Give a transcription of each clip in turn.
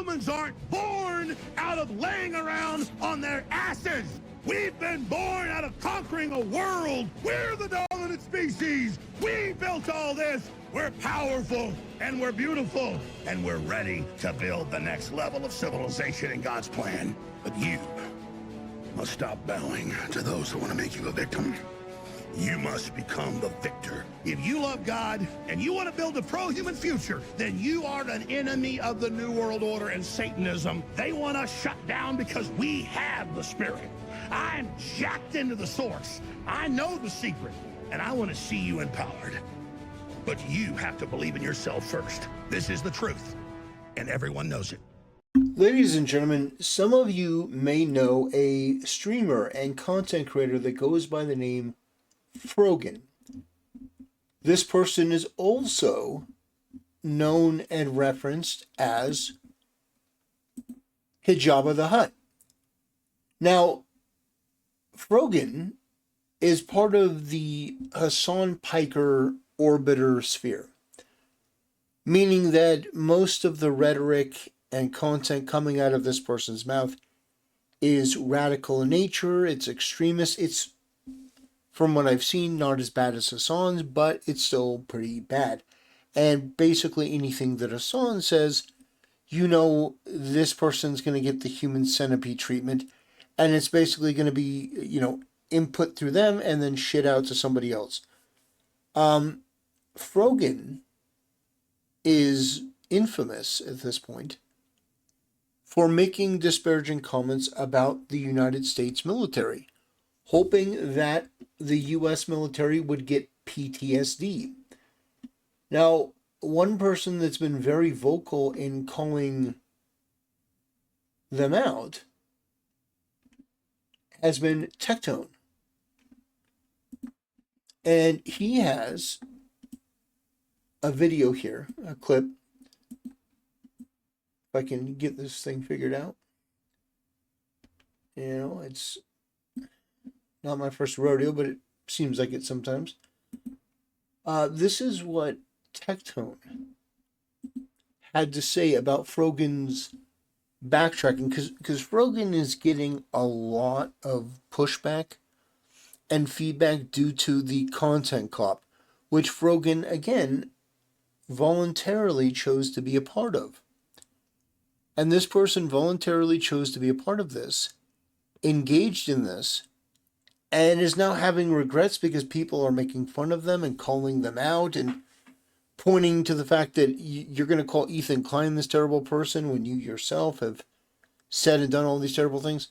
Humans aren't born out of laying around on their asses. We've been born out of conquering a world. We're the dominant species. We built all this. We're powerful, and we're beautiful, and we're ready to build the next level of civilization in God's plan. But you must stop bowing to those who want to make you a victim. You must become the victor. If you love God and you want to build a pro-human future, then you are an enemy of the New World Order and Satanism. They want us shut down because we have the spirit. I'm jacked into the source. I know the secret, and I want to see you empowered. But you have to believe in yourself first. This is the truth, and everyone knows it. Ladies and gentlemen, some of you may know a streamer and content creator that goes by the name Frogan. This person is also known and referenced as Jabba the Hutt. Now, Frogan is part of the Hassan Piker orbiter sphere, meaning that most of the rhetoric and content coming out of this person's mouth is radical in nature, it's extremist, it's, from what I've seen, not as bad as Hassan's, but it's still pretty bad. And basically anything that Hassan says, you know, this person's going to get the human centipede treatment, and it's basically going to be, you know, input through them and then shit out to somebody else. Frogan is infamous at this point for making disparaging comments about the United States military, hoping that the U.S. military would get PTSD. Now, one person that's been very vocal in calling them out has been Tectone. And he has a video here, a clip. If I can get this thing figured out. You know, it's not my first rodeo, but it seems like it sometimes. This is what Tectone had to say about Frogan's backtracking, because Frogan is getting a lot of pushback and feedback due to the content cop, which Frogan, again, voluntarily chose to be a part of. And this person voluntarily chose to be a part of this, engaged in this, and is now having regrets because people are making fun of them and calling them out and pointing to the fact that you're going to call Ethan Klein this terrible person when you yourself have said and done all these terrible things.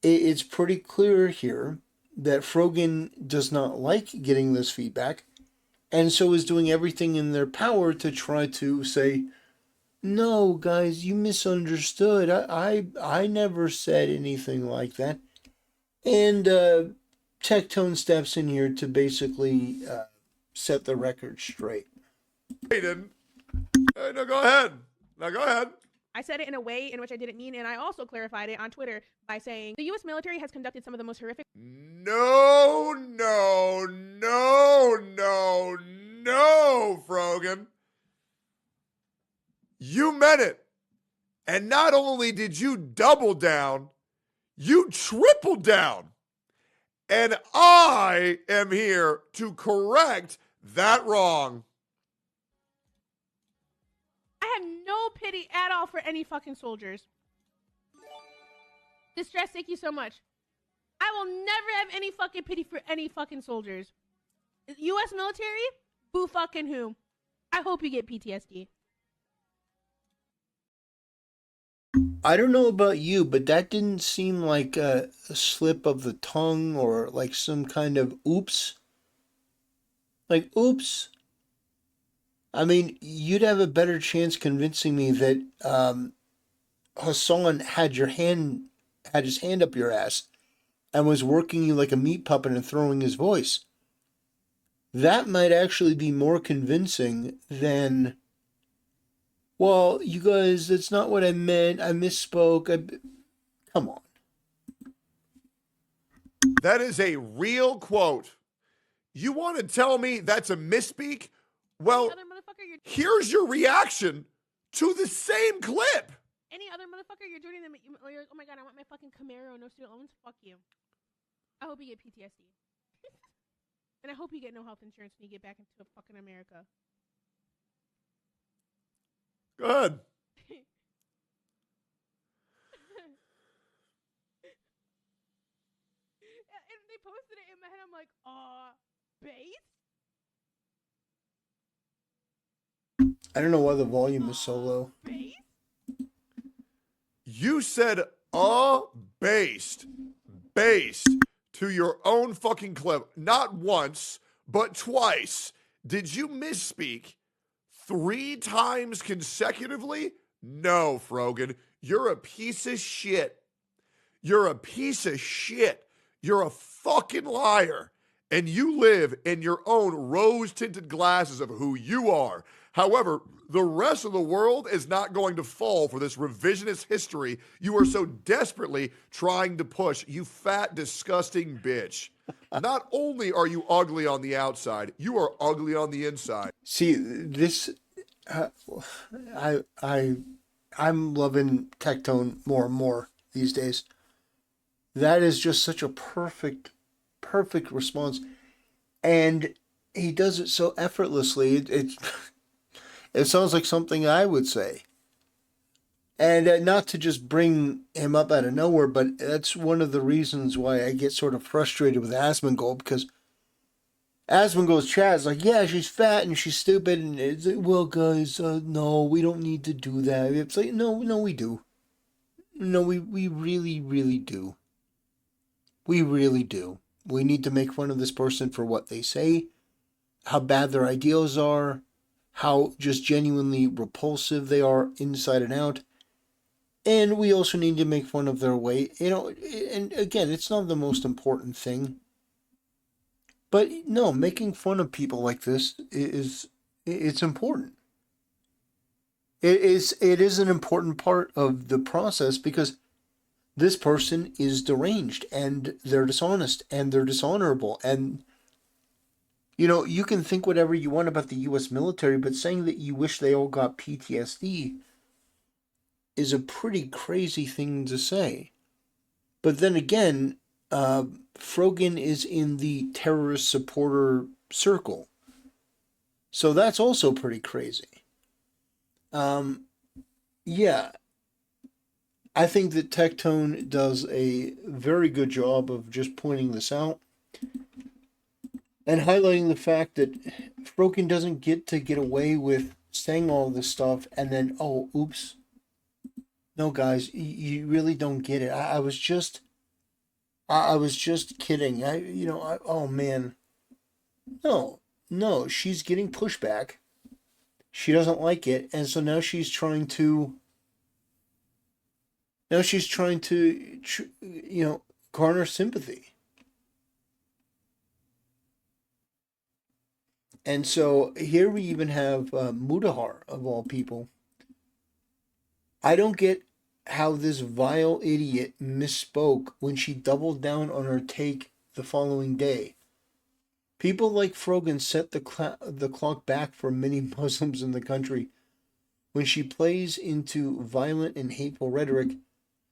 It's pretty clear here that Frogan does not like getting this feedback, and so is doing everything in their power to try to say, no, guys, you misunderstood. I never said anything like that. And Tectone steps in here to basically set the record straight. He didn't. No, go ahead. Now go ahead. I said it in a way in which I didn't mean, and I also clarified it on Twitter by saying the U.S. military has conducted some of the most horrific... No, Frogan. You meant it. And not only did you double down, you tripled down. And I am here to correct that wrong. I have no pity at all for any fucking soldiers. Distress, thank you so much. I will never have any fucking pity for any fucking soldiers. U.S. military? Boo fucking who? I hope you get PTSD. I don't know about you, but that didn't seem like a slip of the tongue or like some kind of oops. Like, oops. I mean, you'd have a better chance convincing me that Hassan had his hand up your ass and was working you like a meat puppet and throwing his voice. That might actually be more convincing than, well, you guys, that's not what I meant. I misspoke. Come on. That is a real quote. You want to tell me that's a misspeak? Well, here's your reaction to the same clip. other motherfucker, you're joining them. You're like, oh my god, I want my fucking Camaro, no student loans. Fuck you. I hope you get PTSD. And I hope you get no health insurance when you get back into fucking America. Go ahead. And they posted it in my head. I'm like, base? I don't know why the volume is so low. Base? You said based to your own fucking clip. Not once, but twice. Did you misspeak 3 times consecutively? No, Frogan. You're a piece of shit. You're a piece of shit. You're a fucking liar. And you live in your own rose-tinted glasses of who you are. However, the rest of the world is not going to fall for this revisionist history you are so desperately trying to push, you fat, disgusting bitch. Not only are you ugly on the outside, you are ugly on the inside. See, this, I'm loving Tectone more and more these days. That is just such a perfect response, and he does it so effortlessly. It sounds like something I would say. And not to just bring him up out of nowhere, but that's one of the reasons why I get sort of frustrated with Asmongold, because Asmongold's chat is like, yeah, she's fat and she's stupid, and it's like, well, guys, no, we don't need to do that. It's like, no, we do. No, we really, really do. We really do. We need to make fun of this person for what they say, how bad their ideals are, how just genuinely repulsive they are inside and out. And we also need to make fun of their weight. You know, and again, it's not the most important thing. But no, making fun of people like this it's important. It is an important part of the process, because this person is deranged and they're dishonest and they're dishonorable. And you know, you can think whatever you want about the U.S. military, but saying that you wish they all got PTSD is a pretty crazy thing to say. But then again, Frogan is in the terrorist supporter circle. So that's also pretty crazy. Yeah. I think that Tectone does a very good job of just pointing this out and highlighting the fact that Frogan doesn't get away with saying all this stuff and then, oh, oops. No, guys, you really don't get it. I was just kidding. Oh man. No, she's getting pushback. She doesn't like it, and so now she's trying to garner sympathy. And so here we even have Mudahar, of all people. I don't get how this vile idiot misspoke when she doubled down on her take the following day. People like Frogan set the clock back for many Muslims in the country. When she plays into violent and hateful rhetoric,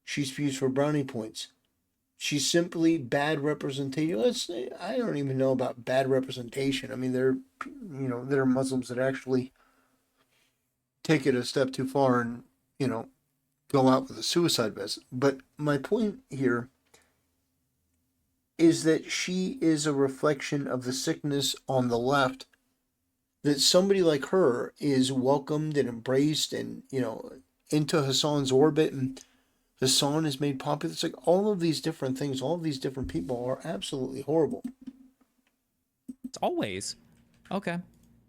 she spews for brownie points. She's simply bad representation. I don't even know about bad representation. I mean, there are Muslims that actually take it a step too far and, go out with a suicide vest. But my point here is that she is a reflection of the sickness on the left, that somebody like her is welcomed and embraced and, into Hassan's orbit, and Hassan is made popular. It's like all of these different things, all of these different people are absolutely horrible. It's always. Okay.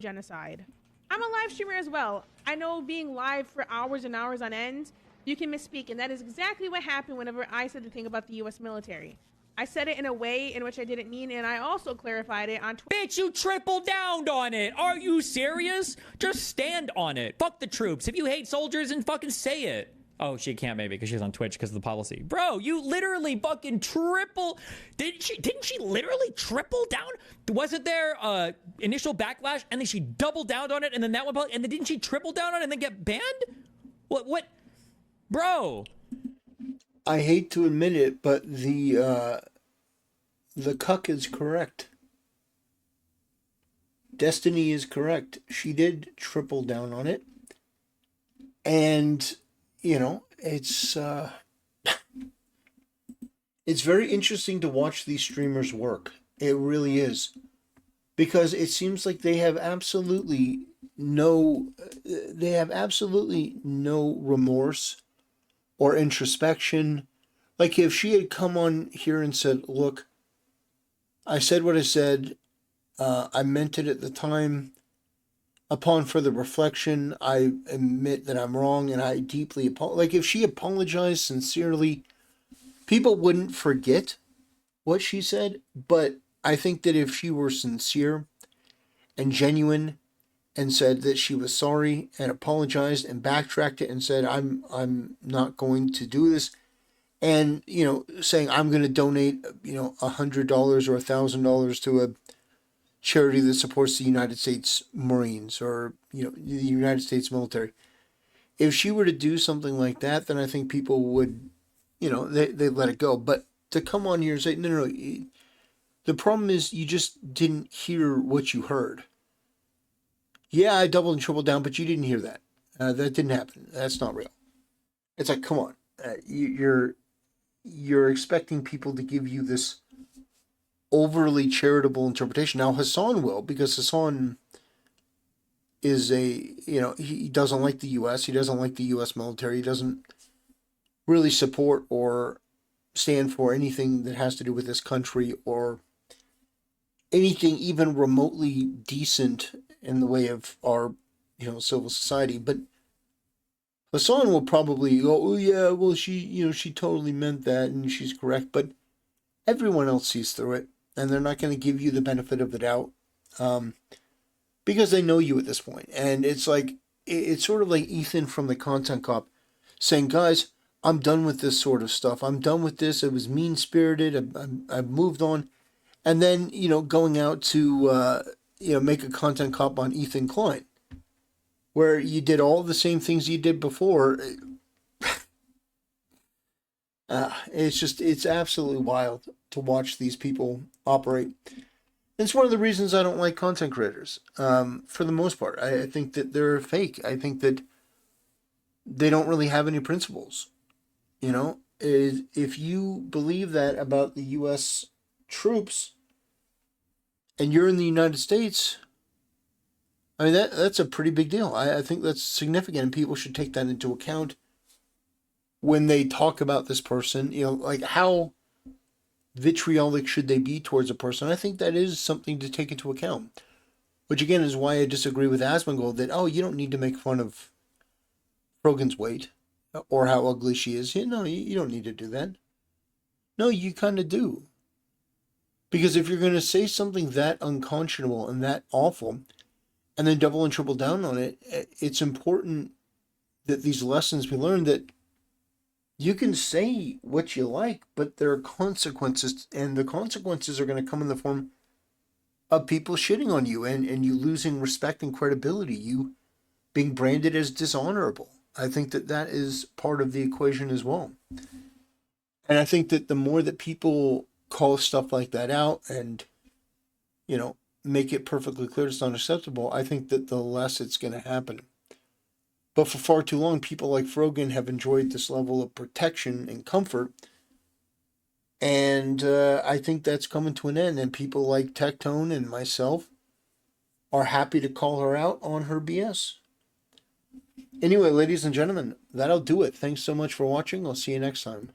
Genocide. I'm a live streamer as well. I know being live for hours and hours on end, you can misspeak, and that is exactly what happened whenever I said the thing about the U.S. military. I said it in a way in which I didn't mean, and I also clarified it on Twitter. Bitch, you triple downed on it. Are you serious? Just stand on it. Fuck the troops. If you hate soldiers, then fucking say it. Oh, she can't maybe because she's on Twitch because of the policy. Bro, you literally fucking triple. Didn't she literally triple down? Wasn't there initial backlash and then she doubled down on it and then that one, and then didn't she triple down on it and then get banned? What? Bruh, bro. I hate to admit it, but the cuck is correct. Destiny is correct. She did triple down on it. And, it's very interesting to watch these streamers work. It really is. Because it seems like they have absolutely no remorse or introspection. Like if she had come on here and said, look, I said what I said, I meant it at the time. Upon further reflection, I admit that I'm wrong and I deeply apologize. Like if she apologized sincerely, people wouldn't forget what she said. But I think that if she were sincere and genuine and said that she was sorry and apologized and backtracked it and said, I'm not going to do this. And, saying I'm going to donate, $100 or $1,000 to a charity that supports the United States Marines or, the United States military. If she were to do something like that, then I think people would, they let it go. But to come on here and say, no, the problem is you just didn't hear what you heard. Yeah, I doubled and tripled down, but you didn't hear that. That didn't happen. That's not real. It's like, come on. You're expecting people to give you this overly charitable interpretation. Now Hassan will, because Hassan is he doesn't like the U.S. He doesn't like the U.S. military. He doesn't really support or stand for anything that has to do with this country or anything even remotely decent in the way of our, civil society. But Hassan will probably go, oh yeah, well she totally meant that and she's correct. But everyone else sees through it. And they're not going to give you the benefit of the doubt because they know you at this point. And it's sort of like Ethan from the Content Cop saying, guys, I'm done with this sort of stuff. I'm done with this. It was mean-spirited. I've moved on. And then, going out to, make a Content Cop on Ethan Klein, where you did all the same things you did before. It's absolutely wild to watch these people operate. It's one of the reasons I don't like content creators. For the most part, I think that they're fake. I think that they don't really have any principles. If you believe that about the U.S. troops and you're in the United States, I mean, that's a pretty big deal. I think that's significant and people should take that into account when they talk about this person, like how vitriolic should they be towards a person. I think that is something to take into account. Which again is why I disagree with Asmongold that, you don't need to make fun of Frogan's weight or how ugly she is. No, you don't need to do that. No, you kind of do. Because if you're going to say something that unconscionable and that awful and then double and triple down on it, it's important that these lessons be learned that you can say what you like, but there are consequences, and the consequences are going to come in the form of people shitting on you and you losing respect and credibility, you being branded as dishonorable. I think that is part of the equation as well. And I think that the more that people call stuff like that out and, make it perfectly clear it's not acceptable, I think that the less it's going to happen. But for far too long, people like Frogan have enjoyed this level of protection and comfort. And I think that's coming to an end. And people like Tectone and myself are happy to call her out on her BS. Anyway, ladies and gentlemen, that'll do it. Thanks so much for watching. I'll see you next time.